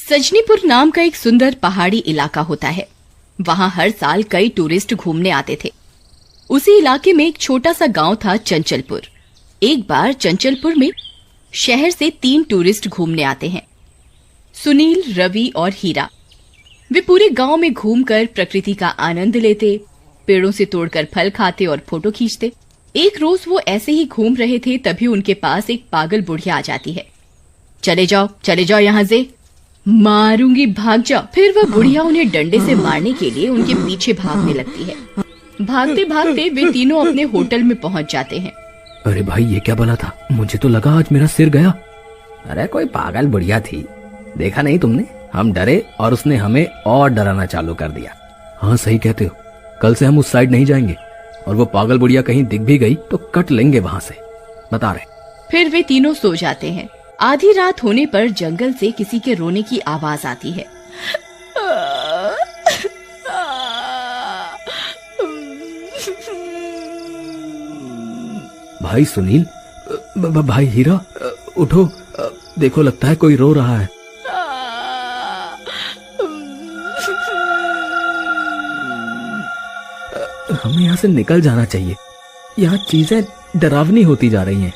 सजनीपुर नाम का एक सुंदर पहाड़ी इलाका होता है। वहाँ हर साल कई टूरिस्ट घूमने आते थे। उसी इलाके में एक छोटा सा गांव था, चंचलपुर। एक बार चंचलपुर में शहर से 3 टूरिस्ट घूमने आते हैं, सुनील, रवि और हीरा। वे पूरे गांव में घूमकर प्रकृति का आनंद लेते, पेड़ों से तोड़कर फल खाते और फोटो खींचते। एक रोज वो ऐसे ही घूम रहे थे, तभी उनके पास एक पागल बुढ़िया आ जाती है। चले जाओ यहाँ से, मारूंगी, भाग जाओ। फिर वह बुढ़िया उन्हें डंडे से मारने के लिए उनके पीछे भागने लगती है। भागते भागते वे तीनों अपने होटल में पहुंच जाते हैं। अरे भाई, ये क्या बना था? मुझे तो लगा आज मेरा सिर गया। अरे कोई पागल बुढ़िया थी, देखा नहीं तुमने? हम डरे और उसने हमें और डराना चालू कर दिया। हाँ, सही कहते हो। कल से हम उस साइड नहीं जाएंगे, और वो पागल बुढ़िया कहीं दिख भी गई तो कट लेंगे वहाँ से, बता रहे। फिर वे तीनों सो जाते हैं। आधी रात होने पर जंगल से किसी के रोने की आवाज आती है। भाई सुनील, भाई हीरा, उठो, देखो लगता है कोई रो रहा है। हमें यहाँ से निकल जाना चाहिए, यहाँ चीजें डरावनी होती जा रही हैं।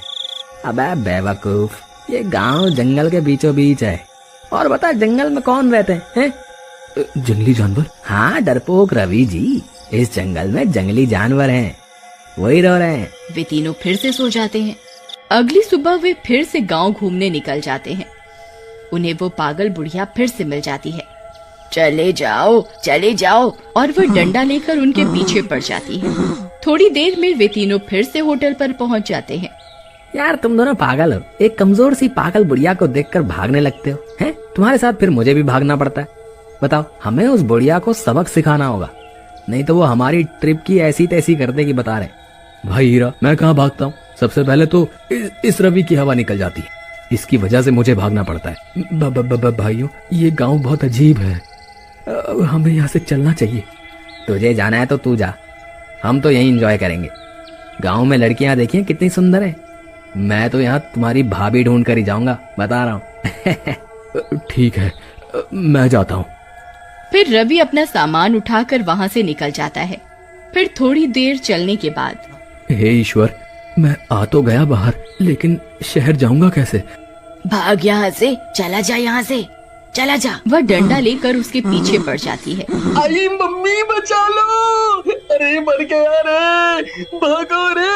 अबे बेवकूफ, ये गांव जंगल के बीचों बीच है। और बता, जंगल में कौन रहते हैं? जंगली जानवर। हाँ, डरपोक रवि जी, इस जंगल में जंगली जानवर हैं, वही रो रहे हैं। वे तीनों फिर से सो जाते हैं। अगली सुबह वे फिर से गांव घूमने निकल जाते हैं। उन्हें वो पागल बुढ़िया फिर से मिल जाती है। चले जाओ, और वह डंडा लेकर उनके पीछे पड़ जाती है। थोड़ी देर में वे तीनों फिर से होटल पर पहुंच जाते हैं। यार, तुम दोनों पागल हो। एक कमजोर सी पागल बुढ़िया को देखकर भागने लगते हो, हैं? तुम्हारे साथ फिर मुझे भी भागना पड़ता है। बताओ, हमें उस बुढ़िया को सबक सिखाना होगा, नहीं तो वो हमारी ट्रिप की ऐसी तैसी कर देगी, बता रहे। भाई हीरा, मैं कहाँ भागता हूँ? सबसे पहले तो इस रवि की हवा निकल जाती है, इसकी वजह से मुझे भागना पड़ता है। भाइयों, ये गांव बहुत अजीब है, हमें यहाँ से चलना चाहिए। तुझे जाना है तो तू जा, हम तो यहीं एंजॉय करेंगे। गांव में लड़कियां देखिए कितनी सुंदर है। मैं तो यहाँ तुम्हारी भाभी ढूंढ कर ही जाऊंगा, बता रहा हूँ। ठीक है, मैं जाता हूँ। फिर रवि अपना सामान उठाकर वहाँ से निकल जाता है। फिर थोड़ी देर चलने के बाद, हे ईश्वर, मैं आ तो गया बाहर, लेकिन शहर जाऊंगा कैसे? भाग यहाँ से, चला जा यहाँ से, चला जा। वह डंडा लेकर उसके पीछे पड़ जाती है। आई मम्मी, बचा लो, अरे मर गया रे, भागो रे।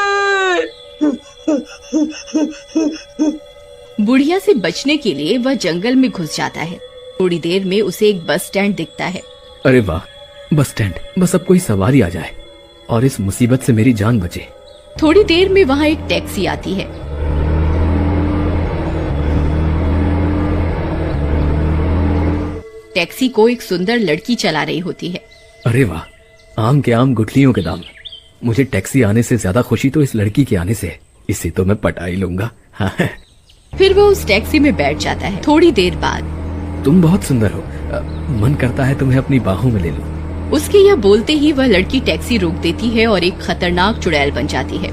बुढ़िया से बचने के लिए वह जंगल में घुस जाता है। थोड़ी देर में उसे एक बस स्टैंड दिखता है। अरे वाह, बस स्टैंड, बस अब कोई सवारी आ जाए और इस मुसीबत से मेरी जान बचे। थोड़ी देर में वहाँ एक टैक्सी आती है। टैक्सी को एक सुंदर लड़की चला रही होती है। अरे वाह, आम के आम गुठलियों के दाम। मुझे टैक्सी आने से ज्यादा खुशी तो इस लड़की के आने से है, इसे तो मैं पटा ही लूंगा। हाँ। फिर वो उस टैक्सी में बैठ जाता है। थोड़ी देर बाद, तुम बहुत सुंदर हो, मन करता है तुम्हें अपनी बाहों में ले लूं। उसके यह बोलते ही वह लड़की टैक्सी रोक देती है और एक खतरनाक चुड़ैल बन जाती है।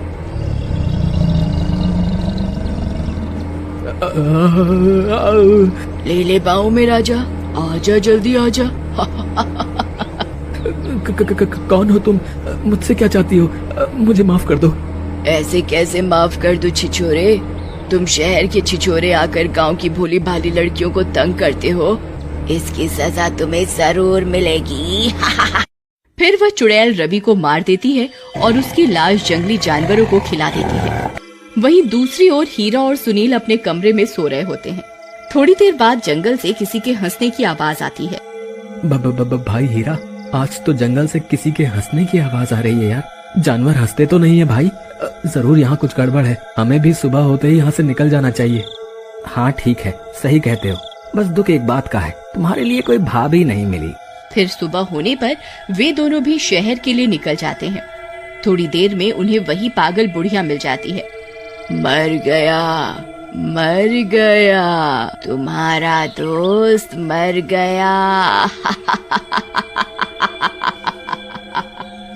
ले बाहों में राजा, आजा, जल्दी आजा। कौन हो तुम? मुझसे क्या चाहती हो? मुझे माफ कर दो। ऐसे कैसे माफ कर दूं छिछोरे? तुम शहर के छिछोरे आकर गांव की भोली भाली लड़कियों को तंग करते हो, इसकी सजा तुम्हें जरूर मिलेगी। फिर वह चुड़ैल रवि को मार देती है और उसकी लाश जंगली जानवरों को खिला देती है। वहीं दूसरी ओर हीरा और सुनील अपने कमरे में सो रहे होते हैं। थोड़ी देर बाद जंगल से किसी के हंसने की आवाज आती है। भाई हीरा, आज तो जंगल से किसी के हंसने की आवाज आ रही है यार। जानवर हंसते तो नहीं है भाई? जरूर यहाँ कुछ गड़बड़ है, हमें भी सुबह होते ही यहाँ से निकल जाना चाहिए। हाँ ठीक है, सही कहते हो, बस दुख एक बात का है, तुम्हारे लिए कोई भाभी नहीं मिली। फिर सुबह होने पर वे दोनों भी शहर के लिए निकल जाते हैं। थोड़ी देर में उन्हें वही पागल बुढ़िया मिल जाती है। मर गया, तुम्हारा दोस्त मर गया।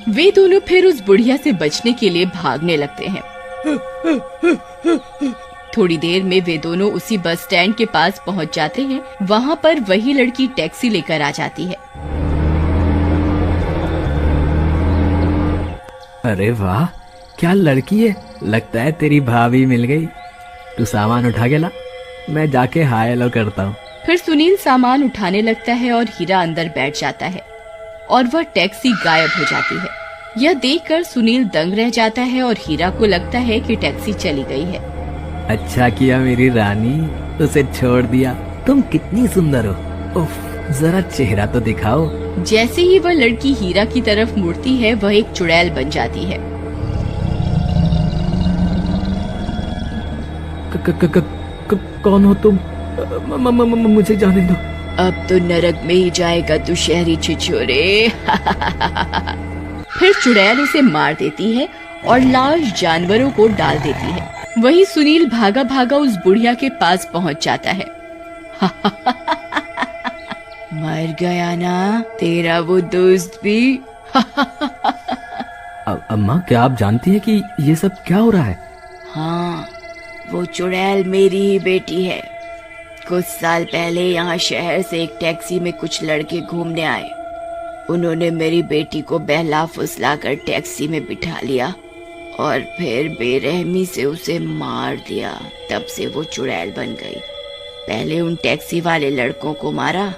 वे दोनों फिर उस बुढ़िया से बचने के लिए भागने लगते हैं। थोड़ी देर में वे दोनों उसी बस स्टैंड के पास पहुंच जाते हैं। वहां पर वही लड़की टैक्सी लेकर आ जाती है। अरे वाह, क्या लड़की है। लगता है तेरी भाभी मिल गई। तू सामान उठा के ला, मैं जाके हाय हेलो करता हूँ। फिर सुनील सामान उठाने लगता है और हीरा अंदर बैठ जाता है और वह टैक्सी गायब हो जाती है। यह देखकर सुनील दंग रह जाता है और हीरा को लगता है कि टैक्सी चली गई है। अच्छा किया मेरी रानी, उसे छोड़ दिया। तुम कितनी सुंदर हो। उफ, जरा चेहरा तो दिखाओ। जैसे ही वह लड़की हीरा की तरफ मुड़ती है, वह एक चुड़ैल बन जाती है। कौन हो तुम? मुझे जाने दो। अब तो नरक में ही जाएगा तू शहरी छिछोरे। फिर चुड़ैल उसे मार देती है और लाश जानवरों को डाल देती है। वही सुनील भागा भागा उस बुढ़िया के पास पहुंच जाता है। मर गया ना तेरा वो दोस्त भी। अम्मा, क्या आप जानती हैं कि ये सब क्या हो रहा है? हाँ, वो चुड़ैल मेरी ही बेटी है। कुछ साल पहले यहाँ शहर से एक टैक्सी में कुछ लड़के घूमने आए। उन्होंने मेरी बेटी को बहला फुसला कर टैक्सी में बिठा लिया और फिर बेरहमी से उसे मार दिया। तब से वो चुड़ैल बन गई। पहले उन टैक्सी वाले लड़कों को मारा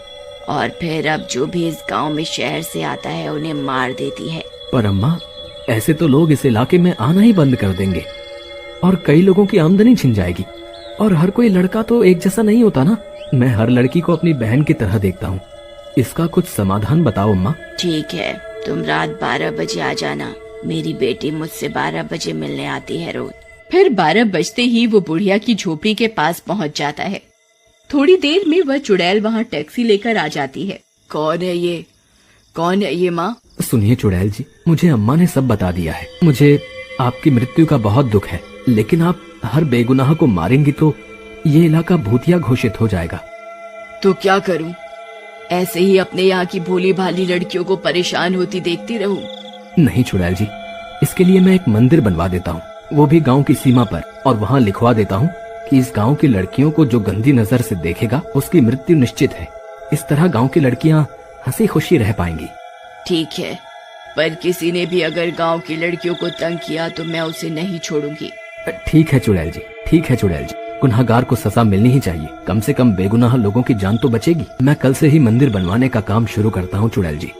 और फिर अब जो भी इस गांव में शहर से आता है उन्हें मार देती है। पर अम्मा, ऐसे तो लोग इस इलाके में आना ही बंद कर देंगे और कई लोगों की आमदनी छिन जाएगी। और हर कोई लड़का तो एक जैसा नहीं होता ना। मैं हर लड़की को अपनी बहन की तरह देखता हूँ। इसका कुछ समाधान बताओ अम्मा। ठीक है, तुम रात 12 बजे आ जाना। मेरी बेटी मुझसे 12 बजे मिलने आती है रोज। फिर 12 बजते ही वो बुढ़िया की झोपड़ी के पास पहुंच जाता है। थोड़ी देर में वह चुड़ैल वहां टैक्सी लेकर आ जाती है। कौन है ये? कौन है ये माँ? सुनिए चुड़ैल जी, मुझे अम्मा ने सब बता दिया है। मुझे आपकी मृत्यु का बहुत दुख है, लेकिन आप हर बेगुनाह को मारेंगी तो ये इलाका भूतिया घोषित हो जाएगा। तो क्या करूं? ऐसे ही अपने यहाँ की भोली भाली लड़कियों को परेशान होती देखती रहूं? नहीं चुड़ैल जी, इसके लिए मैं एक मंदिर बनवा देता हूँ, वो भी गांव की सीमा पर, और वहाँ लिखवा देता हूँ कि इस गांव की लड़कियों को जो गंदी नजर से देखेगा उसकी मृत्यु निश्चित है। इस तरह गांव की लड़कियाँ हंसी खुशी रह पाएंगी। ठीक है, पर किसी ने भी अगर गांव की लड़कियों को तंग किया तो मैं उसे नहीं छोड़ूंगी। ठीक है चुड़ैल जी, ठीक है चुड़ैल जी। गुनहगार को सजा मिलनी ही चाहिए। कम से कम बेगुनाह लोगों की जान तो बचेगी। मैं कल से ही मंदिर बनवाने का काम शुरू करता हूँ चुड़ैल जी।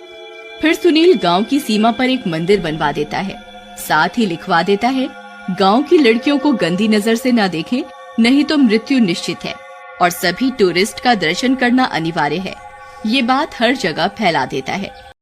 फिर सुनील गांव की सीमा पर एक मंदिर बनवा देता है। साथ ही लिखवा देता है, गांव की लड़कियों को गंदी नजर से न देखें, नहीं तो मृत्यु निश्चित है और सभी टूरिस्ट का दर्शन करना अनिवार्य है। ये बात हर जगह फैला देता है।